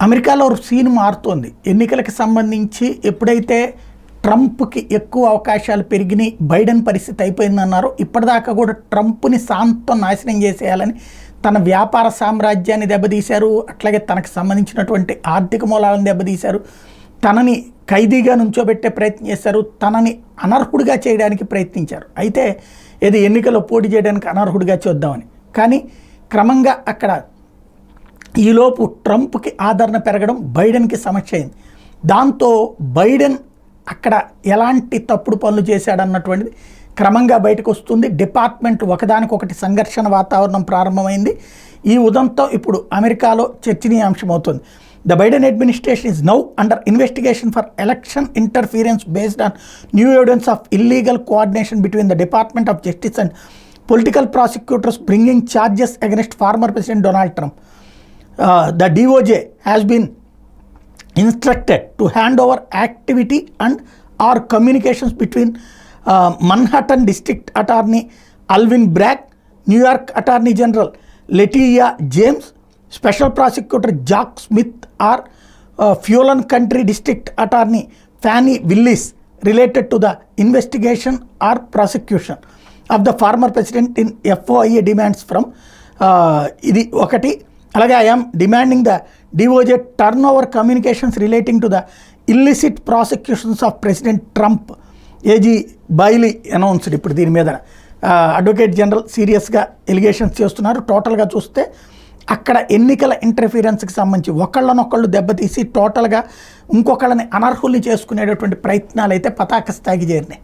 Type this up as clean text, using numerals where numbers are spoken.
అమెరికాలో సీన్ మారుతోంది. ఎన్నికలకు సంబంధించి ఎప్పుడైతే ట్రంప్కి ఎక్కువ అవకాశాలు పెరిగినాయి, బైడెన్ పరిస్థితి అయిపోయిందన్నారో, ఇప్పటిదాకా కూడా ట్రంప్ని శాంతం నాశనం చేసేయాలని తన వ్యాపార సామ్రాజ్యాన్ని దెబ్బతీశారు. అట్లాగే తనకు సంబంధించినటువంటి ఆర్థిక మూలాలను దెబ్బతీశారు. తనని ఖైదీగా నుంచోబెట్టే ప్రయత్నం చేశారు. తనని అనర్హుడిగా చేయడానికి ప్రయత్నించారు. అయితే ఏది ఎన్నికల్లో పోటీ చేయడానికి అనర్హుడిగా చూద్దామని. కానీ క్రమంగా అక్కడ ఈలోపు ట్రంప్కి ఆదరణ పెరగడం బైడెన్కి సమస్య అయింది. దాంతో బైడెన్ అక్కడ ఎలాంటి తప్పుడు పనులు చేశాడన్నటువంటిది క్రమంగా బయటకు వస్తుంది. డిపార్ట్మెంట్ ఒకదానికొకటి సంఘర్షణ వాతావరణం ప్రారంభమైంది. ఈ ఉదంతో ఇప్పుడు అమెరికాలో చర్చనీయాంశం అవుతుంది. The Biden administration is now under investigation for election interference based on new evidence of illegal coordination between the department of justice and political prosecutors bringing charges against former president Donald Trump. The DOJ has been instructed to hand over activity and or communications between Manhattan District Attorney Alvin Bragg, New York Attorney General Letitia James, Special Prosecutor Jack Smith or Fulton County District Attorney Fannie Willis related to the investigation or prosecution of the former president in FOIA demands from ఇది ఒకటి. అలాగే I'm demanding the DOJ turn over communications relating to the illicit prosecutions of President Trump. AG Bailey announced. ఇప్పుడు దీని మీద advocate general సీరియస్గా allegations చేస్తున్నారు. టోటల్గా చూస్తే అక్కడ ఎన్నికల ఇంటర్ఫీరెన్స్కి సంబంధించి ఒకళ్ళనొకళ్ళు దెబ్బతీసి టోటల్గా ఇంకొకళ్ళని అనర్హుల్ని చేసుకునేటటువంటి ప్రయత్నాలు అయితే పతాక స్థాయికి చేరినాయి.